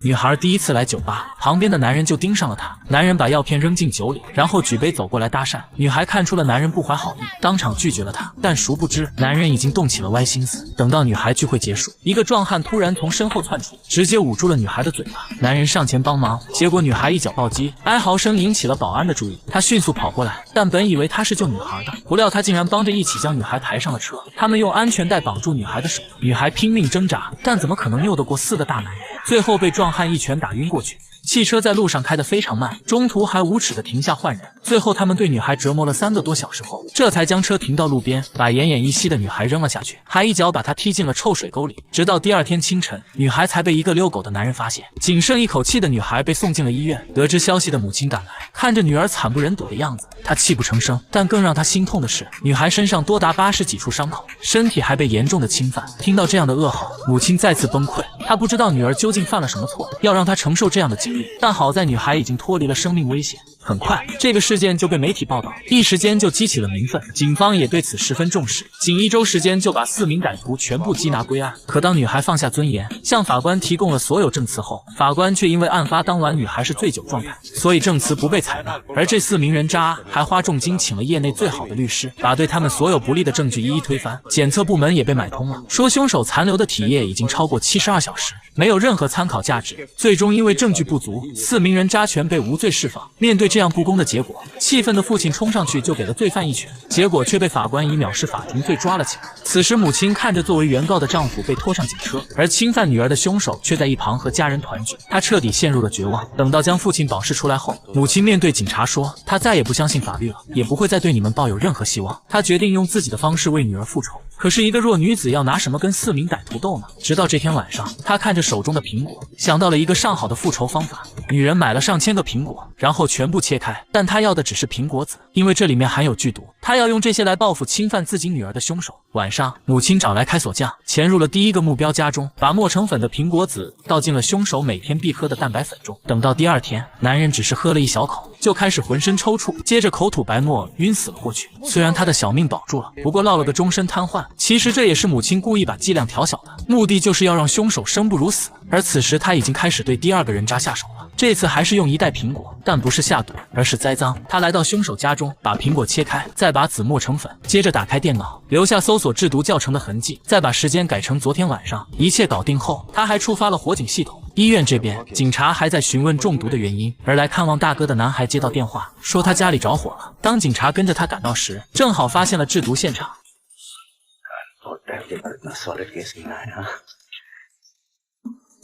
女孩第一次来酒吧，旁边的男人就盯上了她。男人把药片扔进酒里，然后举杯走过来搭讪。女孩看出了男人不怀好意，当场拒绝了他。但殊不知，男人已经动起了歪心思。等到女孩聚会结束，一个壮汉突然从身后窜出，直接捂住了女孩的嘴巴。男人上前帮忙，结果女孩一脚暴击，哀嚎声引起了保安的注意。他迅速跑过来，但本以为他是救女孩的，不料他竟然帮着一起将女孩抬上了车。他们用安全带绑住女孩的手，女孩拼命挣扎，但怎么可能拗得过4个大男人？最后被壮汉一拳打晕过去。汽车在路上开得非常慢，中途还无耻地停下换人。最后他们对女孩折磨了3个多小时后，这才将车停到路边，把奄奄一息的女孩扔了下去，还一脚把她踢进了臭水沟里。直到第2天清晨，女孩才被一个遛狗的男人发现。仅剩一口气的女孩被送进了医院。得知消息的母亲赶来，看着女儿惨不忍睹的样子，她泣不成声。但更让她心痛的是，女孩身上多达80几处伤口，身体还被严重的侵犯。听到这样的噩耗，母亲再次崩溃。她不知道女儿究竟犯了什么错，要让她承受这样的经历。但好在女孩已经脱离了生命危险。很快，这个事件就被媒体报道，一时间就激起了民愤。警方也对此十分重视，仅1周时间就把4名歹徒全部缉拿归案。可当女孩放下尊严，向法官提供了所有证词后，法官却因为案发当晚女孩是醉酒状态，所以证词不被采纳。而这4名人渣还花重金请了业内最好的律师，把对他们所有不利的证据一一推翻。检测部门也被买通了，说凶手残留的体液已经超过72小时，没有任何参考价值。最终因为证据不足，4名人渣全被无罪释放。面对这样不公的结果，气愤的父亲冲上去就给了罪犯一拳，结果却被法官以藐视法庭罪抓了起来。此时母亲看着作为原告的丈夫被拖上警车，而侵犯女儿的凶手却在一旁和家人团聚，她彻底陷入了绝望。等到将父亲保释出来后，母亲面对警察说，她再也不相信法律了，也不会再对你们抱有任何希望。她决定用自己的方式为女儿复仇。可是一个弱女子要拿什么跟4名歹徒斗呢？直到这天晚上，她看着手中的苹果，想到了一个上好的复仇方法。女人买了上千个苹果，然后全部切开，但她要的只是苹果籽，因为这里面含有剧毒。她要用这些来报复侵犯自己女儿的凶手。晚上，母亲找来开锁匠，潜入了第一个目标家中，把磨成粉的苹果籽倒进了凶手每天必喝的蛋白粉中。等到第2天，男人只是喝了1小口，就开始浑身抽搐，接着口吐白沫，晕死了过去。虽然他的小命保住了，不过落了个终身瘫痪。其实这也是母亲故意把剂量调小的，目的就是要让凶手生不如死。而此时他已经开始对第2个人渣下手了，这次还是用1袋苹果，但不是下毒，而是栽赃。他来到凶手家中，把苹果切开，再把籽磨成粉，接着打开电脑，留下搜索制毒教程的痕迹，再把时间改成昨天晚上。一切搞定后，他还触发了火警系统。医院这边，警察还在询问中毒的原因，而来看望大哥的男孩接到电话，说他家里着火了。当警察跟着他赶到时，正好发现了制毒现场。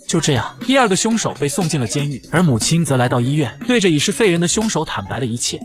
就这样，第2个凶手被送进了监狱，而母亲则来到医院，对着已是废人的凶手坦白了一切。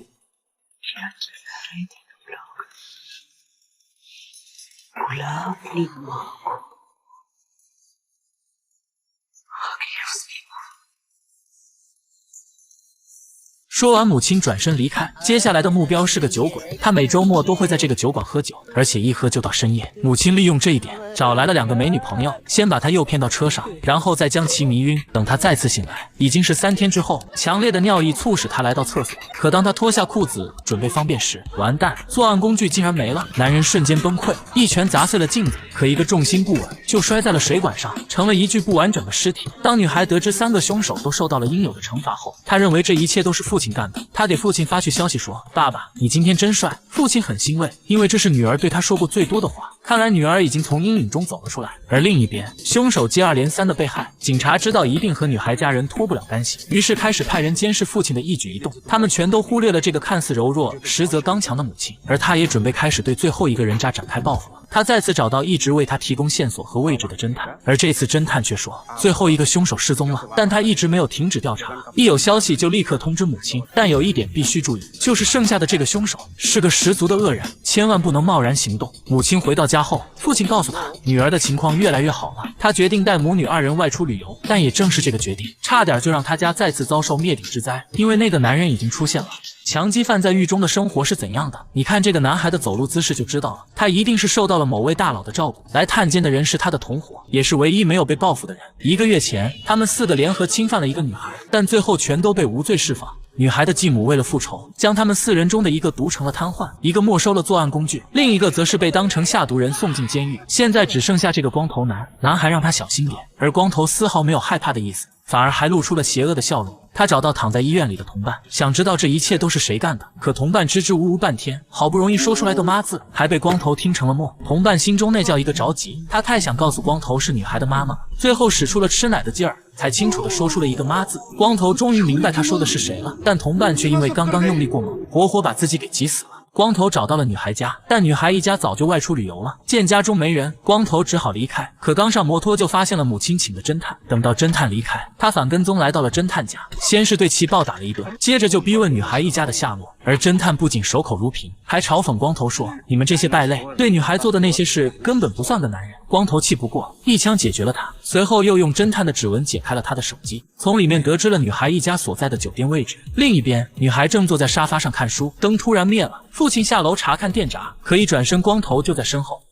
说完，母亲转身离开。接下来的目标是个酒鬼，他每周末都会在这个酒馆喝酒，而且一喝就到深夜。母亲利用这一点，找来了2个美女朋友，先把他诱骗到车上，然后再将其迷晕。等他再次醒来，已经是3天之后。强烈的尿意促使他来到厕所，可当他脱下裤子准备方便时，完蛋，作案工具竟然没了。男人瞬间崩溃，一拳砸碎了镜子，可一个重心不稳，就摔在了水管上，成了一具不完整的尸体。当女孩得知3个凶手都受到了应有的惩罚后，她认为这一切都是父亲干的。他给父亲发去消息说，爸爸，你今天真帅。父亲很欣慰，因为这是女儿对他说过最多的话。看来女儿已经从阴影中走了出来。而另一边，凶手接二连三的被害，警察知道一定和女孩家人脱不了干系，于是开始派人监视父亲的一举一动。他们全都忽略了这个看似柔弱实则刚强的母亲，而他也准备开始对最后一个人渣展开报复了。他再次找到一直为他提供线索和位置的侦探，而这次侦探却说最后一个凶手失踪了，但他一直没有停止调查，一有消息就立刻通知母亲。但有一点必须注意，就是剩下的这个凶手是个十足的恶人，千万不能贸然行动。母亲回到家后，父亲告诉他女儿的情况越来越好了，他决定带母女2人外出旅游。但也正是这个决定，差点就让他家再次遭受灭顶之灾，因为那个男人已经出现了。强基犯在狱中的生活是怎样的？你看这个男孩的走路姿势就知道了，他一定是受到了某位大佬的照顾。来探监的人是他的同伙，也是唯一没有被报复的人。1个月前，他们4个联合侵犯了一个女孩，但最后全都被无罪释放。女孩的继母为了复仇，将他们4人中的一个毒成了瘫痪，一个没收了作案工具，另一个则是被当成下毒人送进监狱。现在只剩下这个光头男，男孩让他小心点，而光头丝毫没有害怕的意思，反而还露出了邪恶的笑容。他找到躺在医院里的同伴，想知道这一切都是谁干的，可同伴支支吾吾半天，好不容易说出来个妈字，还被光头听成了梦。同伴心中那叫一个着急，他太想告诉光头是女孩的妈妈，最后使出了吃奶的劲儿，才清楚地说出了一个妈字。光头终于明白他说的是谁了，但同伴却因为刚刚用力过猛，活活把自己给急死了。光头找到了女孩家，但女孩一家早就外出旅游了。见家中没人，光头只好离开。可刚上摩托就发现了母亲请的侦探。等到侦探离开，他反跟踪来到了侦探家，先是对其暴打了一顿，接着就逼问女孩一家的下落。而侦探不仅守口如瓶，还嘲讽光头说：“你们这些败类，对女孩做的那些事根本不算个男人。”光头气不过，一枪解决了他，随后又用侦探的指纹解开了他的手机，从里面得知了女孩一家所在的酒店位置。另一边，女孩正坐在沙发上看书，灯突然灭了，父亲下楼查看电闸，可一转身，光头就在身后。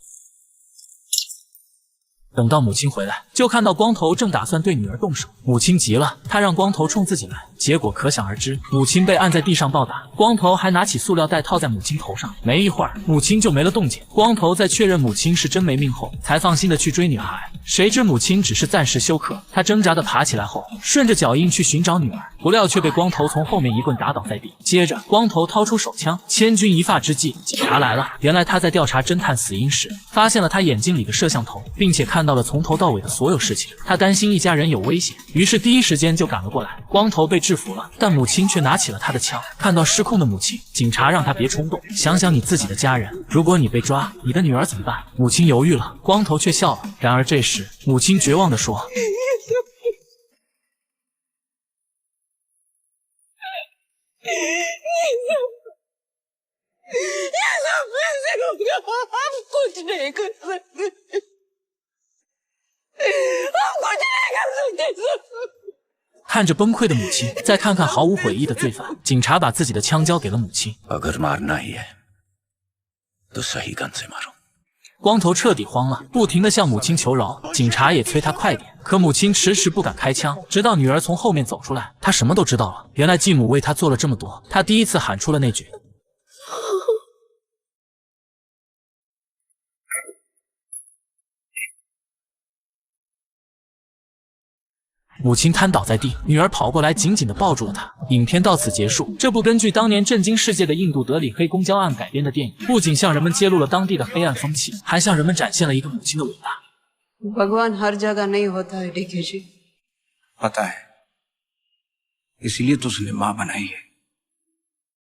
等到母亲回来，就看到光头正打算对女儿动手，母亲急了，她让光头冲自己来，结果可想而知，母亲被按在地上暴打，光头还拿起塑料袋套在母亲头上，没一会儿，母亲就没了动静。光头在确认母亲是真没命后，才放心的去追女孩，谁知母亲只是暂时休克，他挣扎的爬起来后，顺着脚印去寻找女儿，不料却被光头从后面一棍打倒在地。接着，光头掏出手枪，千钧一发之际，警察来了。原来他在调查侦探死因时，发现了他眼睛里的摄像头，并且看到了从头到尾的所有事情。他担心一家人有危险，于是第一时间就赶了过来。光头被制服了，但母亲却拿起了他的枪。看到失控的母亲，警察让他别冲动，想想你自己的家人，如果你被抓，你的女儿怎么办？母亲犹豫了，光头却笑了。然而这时，母亲绝望地说：“看着崩溃的母亲，再看看毫无悔意的罪犯，警察把自己的枪交给了母亲。光头彻底慌了，不停地向母亲求饶，警察也催他快点，可母亲迟迟不敢开枪，直到女儿从后面走出来，他什么都知道了。原来继母为他做了这么多，他第一次喊出了那句。母亲瘫倒在地，女儿跑过来紧紧地抱住了她。影片到此结束。这部根据当年震惊世界的印度德里黑公交案改编的电影，不仅向人们揭露了当地的黑暗风气，还向人们展现了一个母亲的伟大。भगवान हर जगह नहीं होता है, डीके जी। पता है, इसीलिए तो उसने मां बनाई है।